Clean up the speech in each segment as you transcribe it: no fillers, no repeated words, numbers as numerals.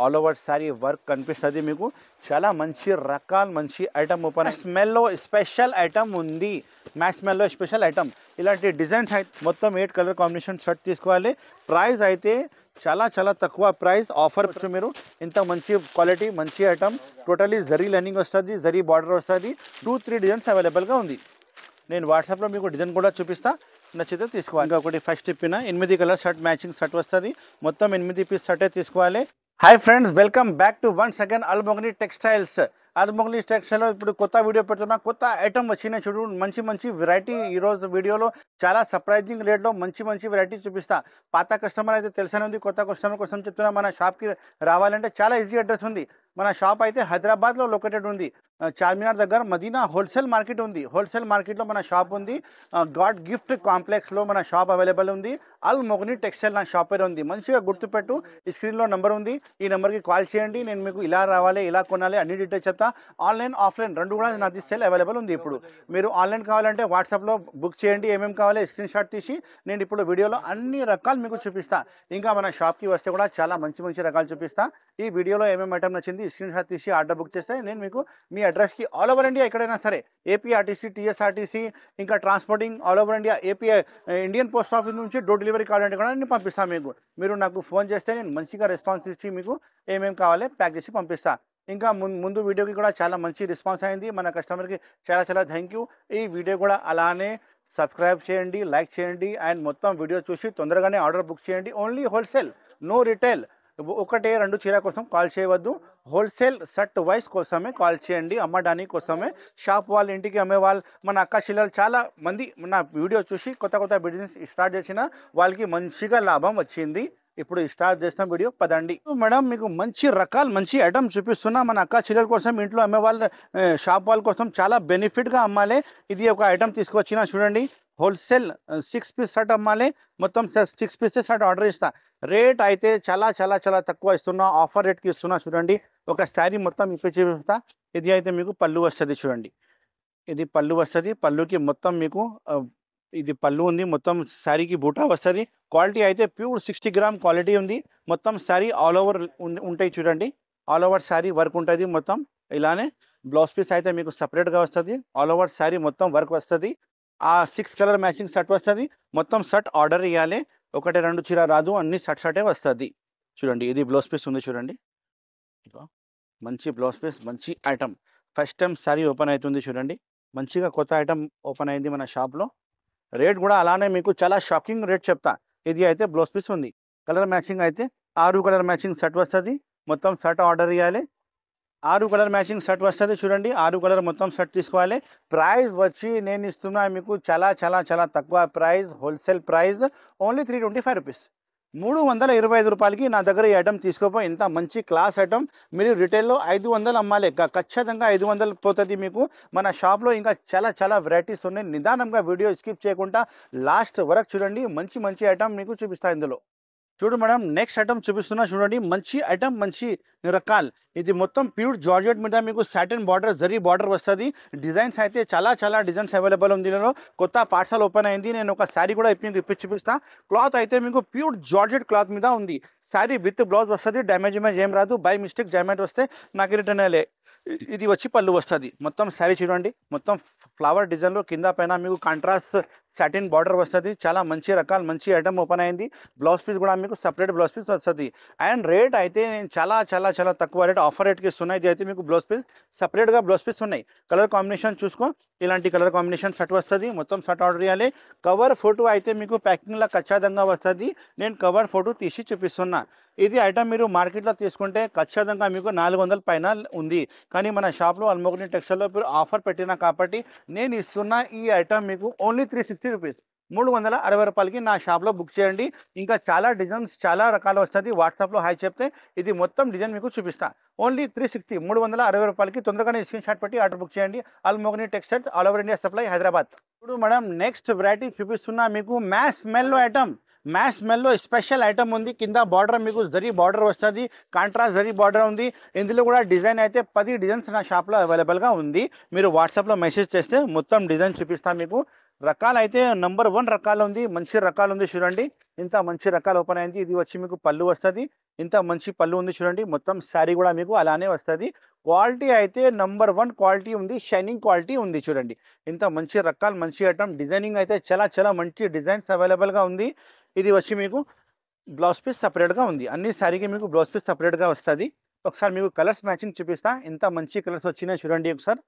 All over sorry work కనిపిస్తుంది మీకు. చాలా మంచి రకాల మంచి ఐటమ్ ఓపెన్ స్మెల్లో స్పెషల్ ఐటమ్ ఉంది. మ్యాక్స్ స్మెల్లో స్పెషల్ ఐటమ్ ఇలాంటి డిజైన్స్ మొత్తం 8 కలర్ కాంబినేషన్ షర్ట్ తీసుకోవాలి. ప్రైస్ అయితే చాలా చాలా తక్కువ ప్రైస్ ఆఫర్ మీరు. ఇంత మంచి క్వాలిటీ మంచి ఐటమ్ టోటలీ జరీ లైనింగ్ వస్తుంది, జరీ బార్డర్ వస్తుంది. 2-3 డిజైన్స్ అవైలబుల్గా ఉంది. నేను వాట్సాప్లో మీకు డిజైన్ కూడా చూపిస్తా, నచ్చితే తీసుకోవాలి. ఇంకొకటి ఫస్ట్ చెప్పిన 8 కలర్ షర్ట్ మ్యాచింగ్ షర్ట్ వస్తుంది. మొత్తం 8 పీస్ షర్టే తీసుకోవాలి. Hi friends, welcome back to once again Almogni textiles. Almogni టెక్స్టైల్లో ఇప్పుడు కొత్త వీడియో పెడుతున్నా. కొత్త ఐటమ్ వచ్చినాయి చూడు, మంచి మంచి వెరైటీ. ఈరోజు వీడియోలో చాలా సర్ప్రైజింగ్ రేట్లో మంచి మంచి వెరైటీ చూపిస్తా. పాత కస్టమర్ అయితే తెలిసనే ఉంది, కొత్త కస్టమర్ కోసం చెప్తున్నా. మన షాప్కి రావాలంటే చాలా ఈజీ అడ్రస్ ఉంది. మన షాప్ అయితే హైదరాబాద్లో లొకేటెడ్ ఉంది. చార్మినార్ దగ్గర మదీనా హోల్సేల్ మార్కెట్ ఉంది. హోల్సేల్ మార్కెట్లో మన షాప్ ఉంది. గాడ్ గిఫ్ట్ కాంప్లెక్స్లో మన షాప్ అవైలబుల్ ఉంది. అల్మోగ్ని టెక్స్టైల్ నా షాప్ పేరు ఉంది. మంచిగా గుర్తుపెట్టు, ఈ స్క్రీన్లో నెంబర్ ఉంది. ఈ నెంబర్కి కాల్ చేయండి. నేను మీకు ఇలా రావాలి, ఇలా కొనాలి అన్ని డీటెయిల్స్ చెప్తా. ఆన్లైన్ ఆఫ్లైన్ రెండు కూడా నాది సేల్ అవైలబుల్ ఉంది. ఇప్పుడు మీరు ఆన్లైన్ కావాలంటే వాట్సాప్లో బుక్ చేయండి. ఏమేమి కావాలి స్క్రీన్ షాట్ తీసి నేను ఇప్పుడు వీడియోలో అన్ని రకాలు మీకు చూపిస్తా. ఇంకా మన షాప్కి వస్తే కూడా చాలా మంచి మంచి రకాలు చూపిస్తా. ఈ వీడియోలో ఏమేమి ఐటమ్ నచ్చింది స్క్రీన్ షాట్ తీసి ఆర్డర్ బుక్ చేస్తే నేను మీకు మీ అడ్రస్కి ఆల్ ఓవర్ ఇండియా ఎక్కడైనా సరే, ఏపీఆర్టీసీ, టీఎస్ఆర్టీసీ, ఇంకా transporting all over India, AP Indian post office నుంచి డోర్ డెలివరీ కావాలంటే కూడా నేను పంపిస్తాను మీకు. మీరు నాకు ఫోన్ చేస్తే నేను మంచిగా రెస్పాన్స్ ఇచ్చి మీకు ఏమేమి కావాలి ప్యాక్ చేసి పంపిస్తాను. ఇంకా ముందు వీడియోకి కూడా చాలా మంచి రెస్పాన్స్ అయింది. మన కస్టమర్కి చాలా చాలా థ్యాంక్ యూ. ఈ వీడియో కూడా అలానే సబ్స్క్రైబ్ చేయండి, లైక్ చేయండి అండ్ మొత్తం వీడియో చూసి తొందరగానే ఆర్డర్ బుక్ చేయండి. Only wholesale, no retail. ఒకటే రెండు చీర కోసం కాల్ చేయవద్దు. హోల్సేల్ సెట్ వైస్ కోసమే కాల్ చేయండి, అమ్మడానికి కోసమే. షాప్ వాళ్ళు, ఇంటికి అమ్మే వాళ్ళు, మన అక్క చెల్లెలు చాలా మంది నా వీడియో చూసి కొత్త కొత్త బిజినెస్ స్టార్ట్ చేసిన వాళ్ళకి మంచిగా లాభం వచ్చింది. ఇప్పుడు స్టార్ట్ చేస్తాం వీడియో, పదండి. మేడం మీకు మంచి రకాలు మంచి ఐటమ్ చూపిస్తున్నా. మన అక్క చెల్లెల కోసం, ఇంట్లో అమ్మే వాళ్ళ, షాప్ వాళ్ళ కోసం చాలా బెనిఫిట్గా అమ్మాలి. ఇది ఒక ఐటమ్ తీసుకొచ్చిన చూడండి. హోల్సేల్ 6 పీస్ షర్ట్ అమ్మాలి. మొత్తం 6 పీసెస్ షర్ట్ ఆర్డర్ ఇస్తా. రేట్ అయితే చాలా చాలా చాలా తక్కువ ఇస్తున్నా, ఆఫర్ రేట్కి ఇస్తున్నా. చూడండి, ఒక శారీ మొత్తం ఇప్పుడు చూపిస్తా. ఇది అయితే మీకు పళ్ళు వస్తుంది చూడండి. ఇది పళ్ళు వస్తుంది. పళ్ళుకి మొత్తం మీకు ఇది పళ్ళు ఉంది. మొత్తం శారీకి బూటా వస్తుంది. క్వాలిటీ అయితే ప్యూర్ 60 గ్రామ్ క్వాలిటీ ఉంది. మొత్తం శారీ ఆల్ ఓవర్ ఉంటాయి చూడండి. ఆల్ ఓవర్ శారీ వర్క్ ఉంటుంది మొత్తం. ఇలానే బ్లౌజ్ పీస్ అయితే మీకు సపరేట్గా వస్తుంది. ఆల్ ఓవర్ శారీ మొత్తం వర్క్ వస్తుంది. ఆ 6 కలర్ మ్యాచింగ్ షర్ట్ వస్తుంది. మొత్తం షర్ట్ ఆర్డర్ ఇవ్వాలి. 1-2 చీర రాదు, అన్ని షర్టే వస్తుంది. చూడండి, ఇది బ్లౌజ్ పీస్ ఉంది చూడండి. మంచి బ్లౌజ్ పీస్, మంచి item. First time sari open అవుతుంది చూడండి. మంచిగా కొత్త ఐటమ్ ఓపెన్ అయింది మన షాప్లో. రేట్ కూడా అలానే మీకు చాలా షాకింగ్ రేట్ చెప్తా. ఇది అయితే బ్లౌజ్ పీస్ ఉంది. కలర్ మ్యాచింగ్ అయితే 6 కలర్ మ్యాచింగ్ షర్ట్ వస్తుంది. మొత్తం షర్ట్ ఆర్డర్ ఇవ్వాలి. 6 కలర్ మ్యాచింగ్ షర్ట్ వస్తుంది చూడండి. 6 కలర్ మొత్తం షర్ట్ తీసుకోవాలి. ప్రైస్ వచ్చి నేను ఇస్తున్నా మీకు చాలా చాలా చాలా తక్కువ price. Wholesale price only 325 rupees. 325 రూపాయలకి నా దగ్గర ఈ ఐటమ్ తీసుకోపోయి. ఇంత మంచి క్లాస్ ఐటమ్ మీరు రిటైల్లో 500 అమ్మాలి. ఖచ్చితంగా 500 పోతుంది మీకు. మన షాప్లో ఇంకా చాలా చాలా వెరైటీస్ ఉన్నాయి. నిదానంగా వీడియో స్కిప్ చేయకుండా లాస్ట్ వరకు చూడండి. మంచి మంచి ఐటమ్ మీకు చూపిస్తా. ఇందులో చూడు మేడం, నెక్స్ట్ ఐటమ్ చూపిస్తున్నా చూడండి. మంచి ఐటమ్, మంచి రకాలు. ఇది మొత్తం ప్యూర్ జార్జెట్ మీద మీకు సాటిన్ బార్డర్, జరీ బార్డర్ వస్తుంది. డిజైన్స్ అయితే చాలా చాలా డిజైన్స్ అవైలబుల్ ఉంది. దీనిలో కొత్త పార్సల్ ఓపెన్ అయింది. నేను ఒక శారీ కూడా ఇప్పి చూపిస్తా. క్లాత్ అయితే మీకు ప్యూర్ జార్జెట్ క్లాత్ మీద ఉంది. శారీ విత్ బ్లౌజ్ వస్తుంది. డ్యామేజ్ ఏం రాదు. బై మిస్టేక్ డ్యామేజ్ వస్తే నాకు రిటర్న్ అయ్యలే. ఇది వచ్చి పళ్ళు వస్తుంది. మొత్తం శారీ చూడండి. మొత్తం ఫ్లవర్ డిజైన్లో కింద పైన మీకు కాంట్రాస్ట్ సాటిన్ బార్డర్ వస్తుంది. చాలా మంచి రకాలు మంచి ఐటమ్ ఓపెన్ అయింది. బ్లౌజ్ పీస్ కూడా మీకు సపరేట్ బ్లౌజ్ పీస్ వస్తుంది. అండ్ రేట్ అయితే నేను చాలా చాలా చాలా తక్కువ రేట్, ఆఫర్ రేట్కి ఇస్తున్నాయి. ఇది అయితే మీకు బ్లౌజ్ పీస్ సపరేట్గా బ్లౌజ్ పీస్ ఉన్నాయి. కలర్ కాంబినేషన్ చూసుకో. ఇలాంటి కలర్ కాంబినేషన్ షర్ట్ వస్తుంది. మొత్తం షర్ట్ ఆర్డర్ చేయాలి. కవర్ ఫోటో అయితే మీకు ప్యాకింగ్లో ఖచ్చితంగా వస్తుంది. నేను కవర్ ఫోటో తీసి చూపిస్తున్నా. ఇది ఐటమ్ మీరు మార్కెట్లో తీసుకుంటే ఖచ్చితంగా మీకు 400 పైన ఉంది. కానీ మన షాప్లో అల్మోగ్ని టెక్స్టైల్లో ఇప్పుడు ఆఫర్ పెట్టినా కాబట్టి నేను ఇస్తున్న ఈ ఐటమ్ మీకు ఓన్లీ 360 రూపీస్. 360 రూపాయలకి నా షాప్లో బుక్ చేయండి. ఇంకా చాలా డిజైన్స్, చాలా రకాలు వస్తుంది. వాట్సాప్లో హాయ్ చెప్తే ఇది మొత్తం డిజైన్ మీకు చూపిస్తా. ఓన్లీ 360, 360 రూపాయలకి. తొందరగానే స్క్రీన్ షాట్ పెట్టి ఆర్డర్ బుక్ చేయండి. Almogni textiles, all over India supply, Hyderabad. ఇప్పుడు మేడం నెక్స్ట్ వెరైటీ చూపిస్తున్నా మీకు. మ్యాస్ స్మెల్లో ఐటమ్. మ్యాస్ స్మెల్లో స్పెషల్ ఐటమ్ ఉంది. కింద బార్డర్ మీకు జరీ బార్డర్ వస్తుంది. కాంట్రాస్ట్ జరీ బార్డర్ ఉంది. ఇందులో కూడా డిజైన్ అయితే 10 డిజైన్స్ నా షాప్లో అవైలబుల్గా ఉంది. మీరు వాట్సాప్లో మెసేజ్ చేస్తే మొత్తం డిజైన్ చూపిస్తాను మీకు. రకాలు అయితే నంబర్ 1 రకాలు ఉంది, మంచి రకాలు ఉంది చూడండి. ఇంత మంచి రకాలు ఓపెన్ అయింది. ఇది వచ్చి మీకు పళ్ళు వస్తది. ఇంత మంచి పళ్ళు ఉంది చూడండి. మొత్తం శారీ కూడా మీకు అలానే వస్తది. క్వాలిటీ అయితే నంబర్ 1 క్వాలిటీ ఉంది. షైనింగ్ క్వాలిటీ ఉంది చూడండి. ఇంత మంచి రకాలు, మంచి ఐటమ్. డిజైనింగ్ అయితే చాలా చాలా మంచి డిజైన్స్ అవైలబుల్‌గా ఉంది. ఇది వచ్చి మీకు బ్లౌజ్ పీస్ సెపరేట్‌గా ఉంది. అన్ని శారీకి మీకు బ్లౌజ్ పీస్ సెపరేట్‌గా వస్తది. ఒకసారి మీకు కలర్స్ మ్యాచింగ్ చూపిస్తా. ఇంత మంచి కలర్స్ వచ్చినాయి చూడండి ఒకసారి.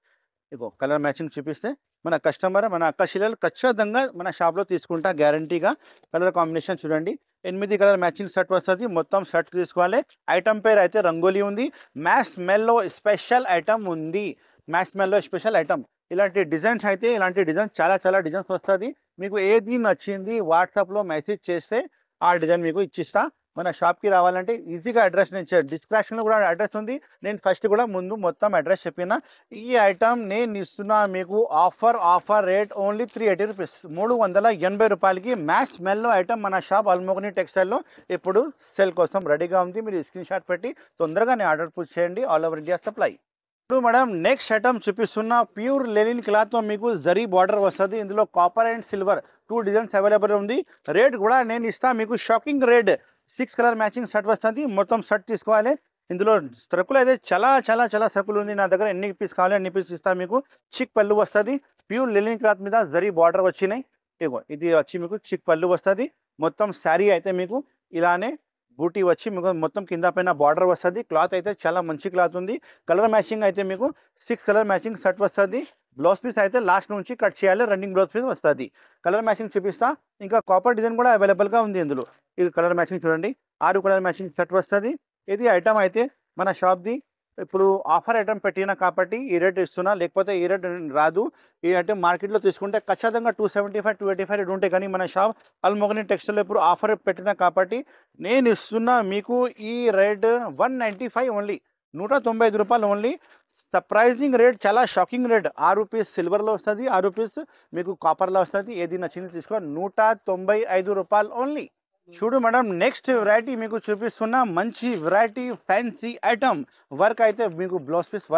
ఇగో కలర్ మ్యాచింగ్ చూపిస్తే మన కస్టమర్, మన అక్క చెల్లెలు ఖచ్చితంగా మన షాప్‌లో తీసుకుంటా గ్యారంటీగా. కలర్ కాంబినేషన్ చూడండి. 8 కలర్ మ్యాచింగ్ షర్ట్ వస్తది. మొత్తం షర్ట్ తీసుకోవాలి. ఐటమ్ పేరు అయితే రంగోలీ ఉంది. మ్యాస్ మెల్లో స్పెషల్ ఐటమ్ ఉంది. మ్యాస్ మెల్లో స్పెషల్ ఐటమ్. ఇలాంటి డిజైన్స్ అయితే ఇలాంటి డిజైన్స్ చాలా చాలా డిజైన్స్ వస్తది. మీకు ఏది నచ్చింది వాట్సాప్‌లో మెసేజ్ చేస్తే ఆ డిజైన్ మీకు ఇచ్చిస్తా. మన షాప్‌కి రావాలంటే ఈజీగా అడ్రస్ నేను డిస్క్రిప్షన్‌లో కూడా అడ్రస్ ఉంది. నేను ఫస్ట్ కూడా ముందు మొత్తం అడ్రస్ చెప్పిన. ఈ ఐటమ్ నేను ఇస్తున్నా మీకు ఆఫర్ రేట్ ఓన్లీ 380 రూపీస్. 380 రూపాయలకి మ్యాస్ మెల్లో ఐటమ్ మన షాప్ అల్మోగని టెక్స్టైల్‌లో ఇప్పుడు సేల్ కోసం రెడీగా ఉంది. మీరు స్క్రీన్ షాట్ పెట్టి తొందరగానే ఆర్డర్ పుష్ చేయండి. All over India supply. ఇప్పుడు మేడం నెక్స్ట్ ఐటమ్ చూపిస్తున్న ప్యూర్ లెనిన్ క్లాత్‌తో మీకు జరీ బార్డర్ వస్తది. ఇందులో copper and silver 2 designs available ఉంది. రేట్ కూడా నేను ఇస్తా మీకు shocking rate. 6 colour matching shirt వస్తది. మొత్తం షర్ట్ తీసుకోవాలి. ఇందులో సరుకులు అయితే చాలా చాలా చాలా సరుకులు ఉంది నా దగ్గర. ఎన్ని పీస్ కావాలి అన్ని పీస్ ఇస్తా మీకు. చిక్ పళ్ళు వస్తది. ప్యూర్ లెనిన్ క్లాత్ మీద జరీ బార్డర్ వచ్చినాయి. ఇగో ఇది వచ్చి మీకు చిక్ పళ్ళు వస్తది. మొత్తం శారీ అయితే మీకు ఇలానే బూటీ వచ్చి మీకు మొత్తం కింద పైన బార్డర్ వస్తది. క్లాత్ అయితే చాలా మంచి క్లాత్ ఉంది. కలర్ మ్యాచింగ్ అయితే మీకు 6 కలర్ మ్యాచింగ్ షర్ట్ వస్తది. బ్లౌజ్ పీస్ అయితే లాస్ట్ నుంచి కట్ చేయాలి. రన్నింగ్ బ్లౌజ్ పీస్ వస్తది. కలర్ మ్యాచింగ్ చూపిస్తా. ఇంకా కాపర్ డిజైన్ కూడా అవైలబుల్‌గా ఉంది ఇందులో. ఇది కలర్ మ్యాచింగ్ చూడండి. 6 కలర్ మ్యాచింగ్ షర్ట్ వస్తది. ఇది ఐటమ్ అయితే మన షాప్‌ది ఇప్పుడు ఆఫర్ ఐటమ్ పెట్టినా కాబట్టి ఈ రేట్ ఇస్తున్నా. లేకపోతే ఈ రేట్ రాదు. ఈ ఐటమ్ మార్కెట్‌లో తీసుకుంటే ఖచ్చితంగా 275, 285 రేట్ ఉంటాయి. కానీ మన షాప్ అల్మోగని టెక్స్టైల్ ఇప్పుడు ఆఫర్ పెట్టినా కాబట్టి నేను ఇస్తున్నా మీకు ఈ రేట్ 195 ఓన్లీ. 195 రూపాయలు ఓన్లీ. సర్ప్రైజింగ్ రేట్, చాలా షాకింగ్ రేట్. 6 పీస్ సిల్వర్‌లో వస్తది. 6 పీస్ మీకు కాపర్‌లో వస్తది. ఏది నచ్చింది తీసుకో. 195 రూపాయలు ఓన్లీ. చూడు మేడం నెక్స్ట్ వెరైటీ మీకు చూపిస్తున్నా. మంచి వెరైటీ ఫ్యాన్సీ ఐటమ్. వర్క్ అయితే మీకు బ్లౌజ్ పీస్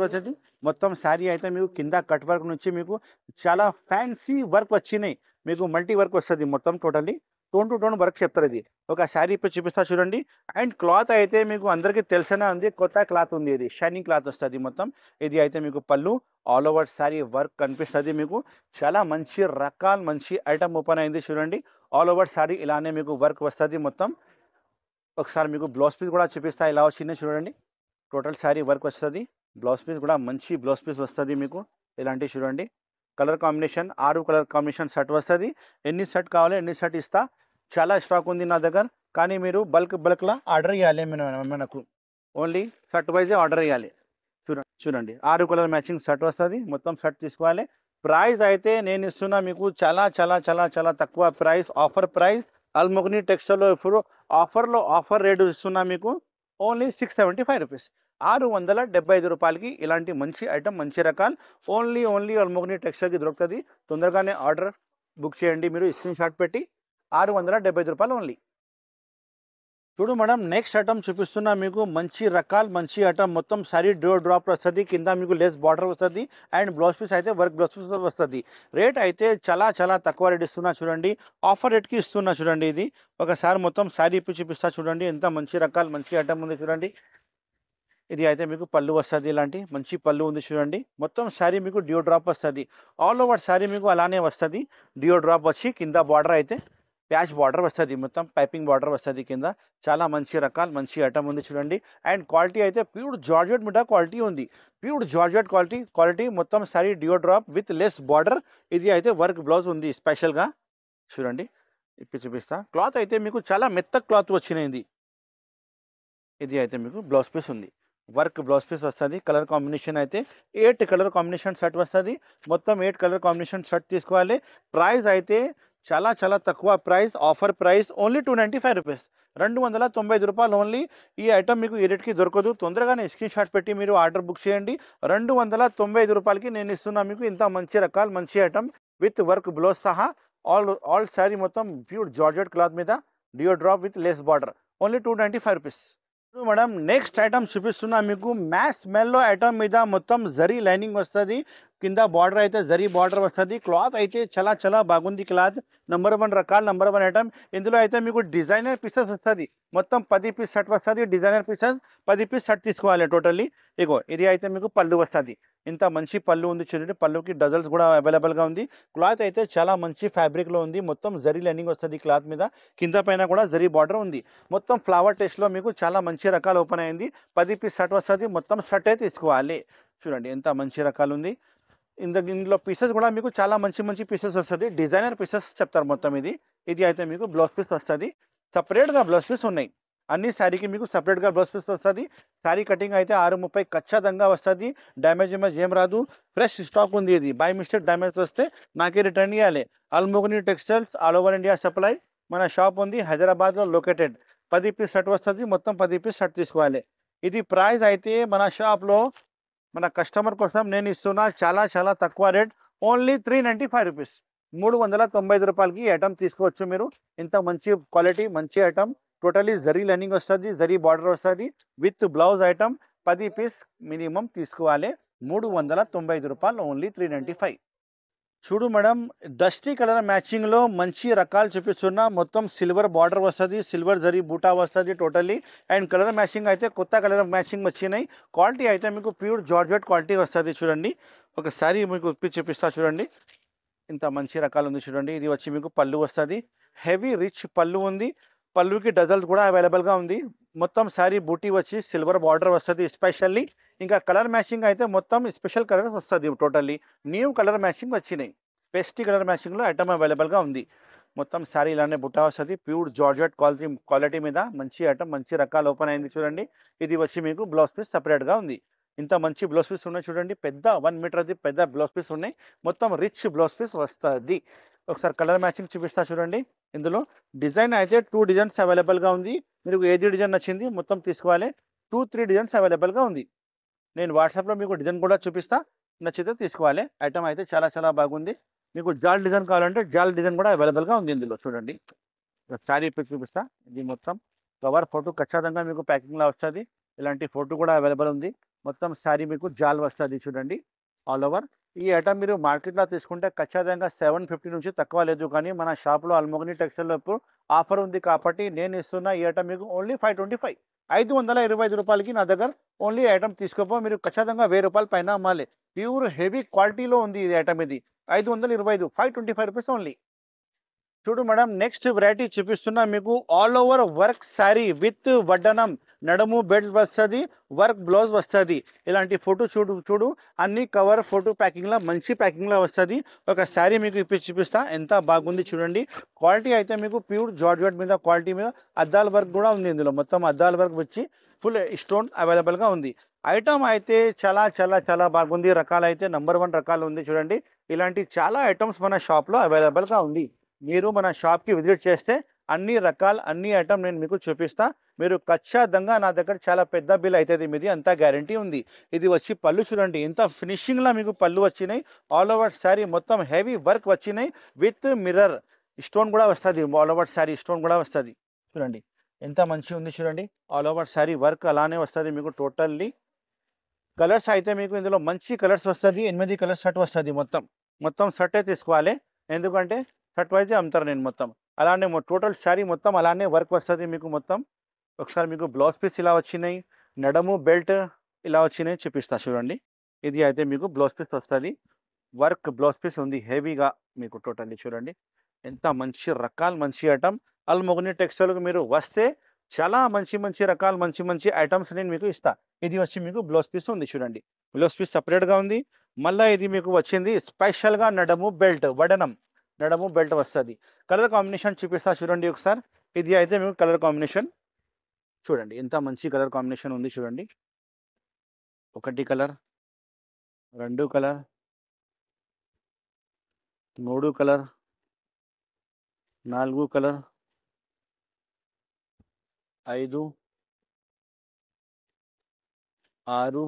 వచ్చేది. మొత్తం శారీ అయితే మీకు కింద కట్ వర్క్ నుంచి మీకు చాలా ఫ్యాన్సీ వర్క్ వచ్చినాయి. మీకు మల్టీ వర్క్ వస్తది మొత్తం totally. Tone to tone work చెప్తారు ఇది. ఒక శారీ ఇప్పుడు చూపిస్తా చూడండి. అండ్ క్లాత్ అయితే మీకు అందరికీ తెలిసినే ఉంది. కొత్త క్లాత్ ఉంది. ఇది షైనింగ్ క్లాత్ వస్తది మొత్తం. ఇది అయితే మీకు పళ్ళు ఆల్ ఓవర్ శారీ వర్క్ కనిపిస్తది మీకు. చాలా మంచి రకాలు, మంచి ఐటమ్ ఓపెన్ అయింది చూడండి. ఆల్ ఓవర్ శారీ ఇలానే మీకు వర్క్ వస్తది మొత్తం. ఒకసారి మీకు బ్లౌజ్ పీస్ కూడా చూపిస్తా. ఇలా వచ్చింది చూడండి. టోటల్ శారీ వర్క్ వస్తది. బ్లౌజ్ పీస్ కూడా మంచి బ్లౌజ్ పీస్ వస్తది మీకు. ఇలాంటివి చూడండి. Colour combination 6 colour combination shirt వస్తది. ఎన్ని షర్ట్ కావాలో ఎన్ని షర్ట్ ఇస్తా. చాలా స్టాక్ ఉంది నా దగ్గర. కానీ మీరు బల్క్‌లా ఆర్డర్ ఇయ్యాలి మనకు. ఓన్లీ షర్ట్ వైజే ఆర్డర్ ఇయ్యాలి. చూడండి 6 కలర్ మ్యాచింగ్ షర్ట్ వస్తది. మొత్తం షర్ట్ తీసుకోవాలి. ప్రైస్ అయితే నేను ఇస్తున్నా మీకు చాలా చాలా చాలా చాలా తక్కువ ప్రైస్. Offer price. అల్మోగని టెక్స్టైల్‌లో ఇప్పుడు ఆఫర్ రేట్ ఇస్తున్నా మీకు. Only 675 rupees. 675 రూపాయలకి ఇలాంటి మంచి ఐటమ్, మంచి రకాలు ఓన్లీ అల్మోగని టెక్స్టైల్‌కి దొరుకుతది. తొందరగానే ఆర్డర్ బుక్ చేయండి. మీరు స్క్రీన్ షాట్ పెట్టి 675 రూపాయలు ఓన్లీ. చూడు మేడం నెక్స్ట్ ఐటమ్ చూపిస్తున్నా మీకు. మంచి రకాలు, మంచి ఐటమ్. మొత్తం సారీ డ్రాప్ వస్తది. కింద మీకు లెస్ బార్డర్ వస్తది. అండ్ బ్లౌజ్ పీస్ అయితే వర్క్ బ్లౌజ్ పీస్ వస్తది. రేట్ అయితే చాలా చాలా తక్కువ రేట్ ఇస్తున్నా చూడండి. ఆఫర్ రేట్‌కి ఇస్తున్నా చూడండి. ఇది ఒకసారి మొత్తం సారీ ఇప్పి చూపిస్తా చూడండి. ఎంత మంచి రకాలు, మంచి ఐటమ్ ఉంది చూడండి. ఇది అయితే మీకు పళ్ళు వస్తది. ఇలాంటి మంచి పళ్ళు ఉంది చూడండి. మొత్తం సారీ మీకు డ్రాప్ వస్తది. ఆల్ ఓవర్ సారీ మీకు అలానే వస్తది. డ్రాప్ వచ్చి కింద బార్డర్ అయితే ప్యాచ్ బార్డర్ వస్తది. మొత్తం పైపింగ్ బార్డర్ వస్తది కింద. చాలా మంచి రకాలు, మంచి ఐటమ్ ఉంది చూడండి. అండ్ క్వాలిటీ అయితే ప్యూర్ జార్జెట్ మీద క్వాలిటీ ఉంది. ప్యూర్ జార్జెట్ క్వాలిటీ మొత్తం sorry drop with less border. ఇది అయితే వర్క్ బ్లౌజ్ ఉంది స్పెషల్‌గా. చూడండి ఇప్పి చూపిస్తా. క్లాత్ అయితే మీకు చాలా మెత్త క్లాత్ వచ్చినది. ఇది అయితే మీకు బ్లౌజ్ పీస్ ఉంది. వర్క్ బ్లౌజ్ పీస్ వస్తది. కలర్ కాంబినేషన్ అయితే 8 కలర్ కాంబినేషన్ షర్ట్ వస్తది. మొత్తం 8 కలర్ కాంబినేషన్ షర్ట్ తీసుకోవాలి. ప్రైస్ అయితే చాలా చాలా తక్కువ price. Offer price only 295 rupees. 295 రూపాయలు ఓన్లీ. ఈ ఐటమ్ మీకు ఈ రేట్‌కి దొరకదు. తొందరగానే స్క్రీన్ షాట్ పెట్టి మీరు ఆర్డర్ బుక్ చేయండి. 295 రూపాయలకి నేను ఇస్తున్నా మీకు ఇంత మంచి రకాలు, మంచి ఐటమ్ విత్ వర్క్ బ్లౌజ్ సహా. ఆల్ శారీ మొత్తం ప్యూర్ జార్జెట్ క్లాత్ మీద drop with less border. Only 295 rupees. Madam next item చూపిస్తున్నా మీకు మ్యాస్ మెల్లో ఐటమ్ మీద మొత్తం జరీ లైనింగ్ వస్తుంది. కింద బార్డర్ అయితే జరీ బార్డర్ వస్తుంది. క్లాత్ అయితే చాలా చాలా బాగుంది. క్లాత్ నంబర్ 1 రకాలు, నంబర్ 1 ఐటమ్. ఇందులో అయితే మీకు డిజైనర్ పీసెస్ వస్తుంది. మొత్తం 10 పీస్ సెట్ వస్తుంది. డిజైనర్ పీసెస్ 10 పీస్ సెట్ తీసుకోవాలి టోటల్లీ. ఇగో ఇది అయితే మీకు పళ్ళు వస్తుంది. ఇంత మంచి పళ్ళు ఉంది చూడండి. పళ్ళుకి డజల్స్ కూడా అవైలబుల్గా ఉంది. క్లాత్ అయితే చాలా మంచి ఫ్యాబ్రిక్లో ఉంది. మొత్తం జరీ లైనింగ్ వస్తుంది క్లాత్ మీద. కింద పైన కూడా జరీ బార్డర్ ఉంది. మొత్తం ఫ్లవర్ టేస్ట్లో మీకు చాలా మంచి రకాలు ఓపెన్ అయింది. 10 పీస్ షర్ట్ వస్తుంది. మొత్తం షర్టే తీసుకోవాలి. చూడండి ఎంత మంచి రకాలు ఉంది. ఇందులో పీసెస్ కూడా మీకు చాలా మంచి మంచి పీసెస్ వస్తుంది. డిజైనర్ పీసెస్ చెప్తారు మొత్తం ఇది. ఇది అయితే మీకు బ్లౌజ్ పీస్ వస్తుంది. సపరేట్గా బ్లౌజ్ పీస్ ఉన్నాయి. అన్ని శారీకి మీకు సపరేట్గా బ్లౌజ్ పీస్ వస్తుంది. శారీ కటింగ్ అయితే 6:30 ఖచ్చితంగా వస్తుంది. డ్యామేజ్ ఏం రాదు. ఫ్రెష్ స్టాక్ ఉంది. ఇది బై మిస్టేక్ డ్యామేజ్ వస్తే నాకే రిటర్న్ ఇవ్వాలి. Almogni textiles all over India supply. మన షాప్ ఉంది హైదరాబాద్లో లొకేటెడ్. 10 పీస్ షర్ట్ వస్తుంది. మొత్తం 10 పీస్ షర్ట్ తీసుకోవాలి. ఇది ప్రైస్ అయితే మన షాప్లో మన కస్టమర్ కోసం నేను ఇస్తున్నా చాలా చాలా తక్కువ రేట్. Only 395 rupees. 395 రూపాయలకి ఈ ఐటమ్ తీసుకోవచ్చు మీరు. ఇంత మంచి క్వాలిటీ మంచి ఐటమ్. టోటలీ జరీ లైనింగ్ వస్తుంది. జరీ బార్డర్ వస్తుంది. With blouse item 10 piece minimum తీసుకోవాలి. 395 రూపాయలు. ఓన్లీ 395. చూడు మేడం డస్టీ కలర్ మ్యాచింగ్లో మంచి రకాలు చూపిస్తున్నా. మొత్తం సిల్వర్ బార్డర్ వస్తుంది. సిల్వర్ జరీ బూటా వస్తుంది టోటల్లీ. అండ్ కలర్ మ్యాచింగ్ అయితే కొత్త కలర్ మ్యాచింగ్ వచ్చినాయి. క్వాలిటీ అయితే మీకు ప్యూర్ జార్జెట్ క్వాలిటీ వస్తుంది. చూడండి ఒకసారి మీకు ఉప్పి చూపిస్తా చూడండి. ఇంత మంచి రకాలు ఉంది చూడండి. ఇది వచ్చి మీకు పళ్ళు వస్తుంది. హెవీ రిచ్ పళ్ళు ఉంది. పళ్ళుకి డజల్స్ కూడా అవైలబుల్గా ఉంది. మొత్తం శారీ బూటీ వచ్చి సిల్వర్ బార్డర్ వస్తుంది స్పెషల్లీ. ఇంకా కలర్ మ్యాచింగ్ అయితే మొత్తం స్పెషల్ కలర్ వస్తుంది. టోటల్లీ న్యూ కలర్ మ్యాచింగ్ వచ్చినాయి. పేస్టీ కలర్ మ్యాచింగ్లో ఐటమ్ అవైలబుల్గా ఉంది. మొత్తం శారీ ఇలానే బుట్టా వస్తుంది. ప్యూర్ జార్జెట్ క్వాలిటీ మీద మంచి ఐటమ్ మంచి రకాలు ఓపెన్ అయింది చూడండి. ఇది వచ్చి మీకు బ్లౌజ్ పీస్ సపరేట్గా ఉంది. ఇంత మంచి బ్లౌజ్ పీస్ ఉన్నాయి చూడండి. పెద్ద 1 మీటర్ది పెద్ద బ్లౌజ్ పీస్ ఉన్నాయి. మొత్తం రిచ్ బ్లౌజ్ పీస్ వస్తుంది. ఒకసారి కలర్ మ్యాచింగ్ చూపిస్తా చూడండి. ఇందులో డిజైన్ అయితే 2 డిజైన్స్ అవైలబుల్గా ఉంది. మీరు ఏది డిజైన్ నచ్చింది మొత్తం తీసుకోవాలి. 2-3 డిజైన్స్ అవైలబుల్గా ఉంది. నేను వాట్సాప్లో మీకు డిజైన్ కూడా చూపిస్తా. నచ్చితే తీసుకోవాలి. ఐటమ్ అయితే చాలా చాలా బాగుంది. మీకు జాల్ డిజైన్ కావాలంటే జాల్ డిజైన్ కూడా అవైలబుల్గా ఉంది. ఇందులో చూడండి శారీ పిక్ చూపిస్తా. ఇది మొత్తం కవర్ ఫోటో ఖచ్చితంగా మీకు ప్యాకింగ్లో వస్తుంది. ఇలాంటి ఫోటో కూడా అవైలబుల్ ఉంది. మొత్తం శారీ మీకు జాల్ వస్తుంది చూడండి ఆల్ ఓవర్. ఈ ఐటమ్ మీరు మార్కెట్లో తీసుకుంటే ఖచ్చితంగా 750 నుంచి తక్కువ లేదు. కానీ మన షాప్లో అల్మోగని టెక్స్టైల్లో ఇప్పుడు ఆఫర్ ఉంది కాబట్టి నేను ఇస్తున్న ఈ ఐటమ్ మీకు ఓన్లీ 525. 525 రూపాయలకి నా దగ్గర ఓన్లీ ఐటమ్ తీసుకోపో. మీరు ఖచ్చితంగా 1000 రూపాయల పైన అమ్మాలి. ప్యూర్ హెవీ క్వాలిటీలో ఉంది ఇది ఐటమ్. ఇది 525, 525 రూపీస్ ఓన్లీ. చూడు మేడం నెక్స్ట్ వెరైటీ చూపిస్తున్నా మీకు. All over work sari with వడ్డనం. నడుము బెల్ట్ వస్తుంది. వర్క్ బ్లౌజ్ వస్తుంది. ఇలాంటి ఫోటో చూడు అన్ని కవర్ ఫోటో ప్యాకింగ్లో మంచి ప్యాకింగ్లో వస్తుంది. ఒక శారీ మీకు చూపిస్తా ఎంత బాగుంది చూడండి. క్వాలిటీ అయితే మీకు ప్యూర్ జార్జెట్ మీద క్వాలిటీ మీద అద్దాల వర్క్ కూడా ఉంది. ఇందులో మొత్తం అద్దాల వర్క్ వచ్చి ఫుల్ స్టోన్ అవైలబుల్గా ఉంది. ఐటమ్ అయితే చాలా చాలా చాలా బాగుంది. రకాలు అయితే నంబర్ 1 రకాలు ఉంది చూడండి. ఇలాంటి చాలా ఐటమ్స్ మన షాప్లో అవైలబుల్గా ఉంది. మీరు మన షాప్కి విజిట్ చేస్తే అన్ని రకాలు అన్ని ఐటమ్ నేను మీకు చూపిస్తా. మీరు ఖచ్చితంగా నా దగ్గర చాలా పెద్ద బిల్ అవుతుంది మీది అంతా గ్యారంటీ ఉంది. ఇది వచ్చి పళ్ళు చూడండి ఎంత ఫినిషింగ్లో మీకు పళ్ళు వచ్చినాయి. ఆల్ ఓవర్ శారీ మొత్తం హెవీ వర్క్ వచ్చినాయి. విత్ మిర్రర్ స్టోన్ కూడా వస్తుంది. ఆల్ ఓవర్ శారీ స్టోన్ కూడా వస్తుంది. చూడండి ఎంత మంచిగా ఉంది చూడండి. ఆల్ ఓవర్ శారీ వర్క్ అలానే వస్తుంది మీకు టోటల్లీ. కలర్స్ అయితే మీకు ఇందులో మంచి కలర్స్ వస్తుంది. 8 కలర్స్ షర్ట్ వస్తుంది. మొత్తం షర్టే తీసుకోవాలి. ఎందుకంటే షర్ట్ వైజే అమ్ముతారు నేను మొత్తం. అలానే టోటల్ శారీ మొత్తం అలానే వర్క్ వస్తుంది మీకు మొత్తం. ఒకసారి మీకు బ్లౌజ్ పీస్ ఇలా వచ్చినాయి. నడము బెల్ట్ ఇలా వచ్చినాయి చూపిస్తా చూడండి. ఇది అయితే మీకు బ్లౌజ్ పీస్ వస్తుంది. వర్క్ బ్లౌజ్ పీస్ ఉంది హెవీగా మీకు టోటల్లీ చూడండి. ఎంత మంచి రకాలు మంచి ఐటమ్. అల్మోగని టెక్స్టైల్కి మీరు వస్తే చాలా మంచి మంచి రకాలు మంచి మంచి ఐటమ్స్ నేను మీకు ఇస్తా. ఇది వచ్చి మీకు బ్లౌజ్ పీస్ ఉంది చూడండి. బ్లౌజ్ పీస్ సపరేట్గా ఉంది. మళ్ళీ ఇది మీకు వచ్చింది స్పెషల్గా నడము బెల్ట్ వడనం. నడము బెల్ట్ వస్తుంది. కలర్ కాంబినేషన్ చూపిస్తా చూడండి ఒకసారి. ఇది అయితే మీకు కలర్ కాంబినేషన్ చూడండి ఎంత మంచి కలర్ కాంబినేషన్ ఉంది చూడండి. 1 కలర్, 2 కలర్, 3 కలర్, 4 కలర్, 5, 6,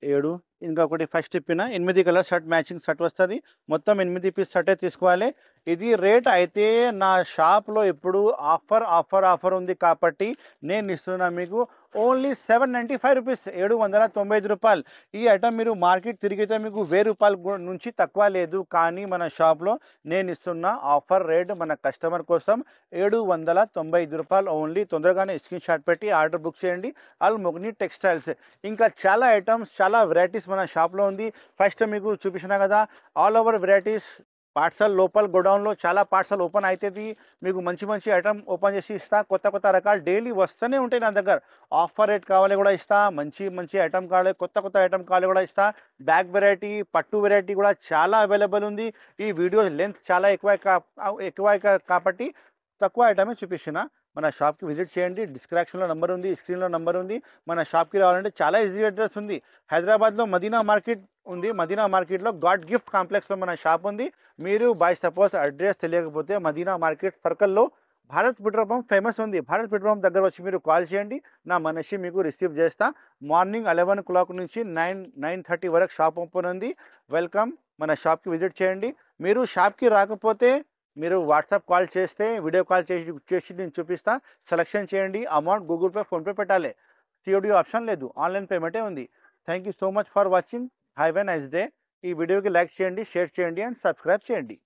7, ఇంకొకటి ఫస్ట్ ఇప్పిన 8 కలర్ షర్ట్ మ్యాచింగ్ షర్ట్ వస్తుంది. మొత్తం 8 పీస్ షర్టే తీసుకోవాలి. ఇది రేట్ అయితే నా షాప్లో ఇప్పుడు ఆఫర్ ఉంది కాబట్టి నేను ఇస్తున్నా మీకు ఓన్లీ 795 రూపీస్, 795 రూపాయలు. ఈ ఐటమ్ మీరు మార్కెట్ తిరిగితే మీకు 1000 రూపాయలు నుంచి తక్కువ లేదు. కానీ మన షాప్లో నేను ఇస్తున్న ఆఫర్ రేట్ మన కస్టమర్ కోసం 795 రూపాయలు ఓన్లీ. తొందరగానే స్క్రీన్ షాట్ పెట్టి ఆర్డర్ బుక్ చేయండి. అల్ మొగ్ని టెక్స్టైల్స్. ఇంకా చాలా ఐటమ్స్, చాలా వెరైటీస్ మన షాప్లో ఉంది. ఫస్ట్ మీకు చూపించిన కదా ఆల్ ఓవర్ వెరైటీస్. పార్సల్ లోపల గోడౌన్లో చాలా పార్సల్ ఓపెన్ అవుతుంది. మీకు మంచి ఐటమ్ ఓపెన్ చేసి ఇస్తా. కొత్త రకాలు డైలీ వస్తూనే ఉంటాయి నా దగ్గర. ఆఫర్ రేట్ కావాలి కూడా ఇస్తా, మంచి ఐటమ్ కావాలి, కొత్త ఐటమ్ కావాలి కూడా ఇస్తా. బ్యాగ్ వెరైటీ, పట్టు వెరైటీ కూడా చాలా అవైలబుల్ ఉంది. ఈ వీడియో లెంత్ చాలా ఎక్కువ కాబట్టి తక్కువ ఐటమే చూపిస్తున్నా. మన షాప్కి విజిట్ చేయండి. డిస్క్రిప్షన్లో నెంబర్ ఉంది, స్క్రీన్లో నెంబర్ ఉంది. మన షాప్కి రావాలంటే చాలా ఈజీ అడ్రస్ ఉంది. హైదరాబాద్లో మదీనా మార్కెట్ ఉంది. మదీనా మార్కెట్లో గాడ్ గిఫ్ట్ కాంప్లెక్స్లో మన షాప్ ఉంది. మీరు బై సపోజ్ అడ్రస్ తెలియకపోతే మదీనా మార్కెట్ సర్కిల్లో భారత్ పెట్రోల్ పంప్ ఫేమస్ ఉంది. భారత్ పెట్రోల్ పంప్ దగ్గర వచ్చి మీరు కాల్ చేయండి. నా మనిషి మీకు రిసీవ్ చేస్తా. మార్నింగ్ 11 o'clock నుంచి 9:30 వరకు షాప్ ఓపెన్ ఉంది. వెల్కమ్. మన షాప్కి విజిట్ చేయండి. మీరు షాప్కి రాకపోతే మీరు వాట్సాప్ కాల్ చేస్తే, వీడియో కాల్ చేసి నేను చూపిస్తా. సెలెక్షన్ చేయండి. అమౌంట్ గూగుల్ పే, ఫోన్పే పెట్టాలి. సిఓడి ఆప్షన్ లేదు, ఆన్లైన్ పేమెంటే ఉంది. Thank you so much for watching. Have a nice day. ఈ వీడియోకి లైక్ చేయండి, షేర్ చేయండి అండ్ సబ్స్క్రైబ్ చేయండి.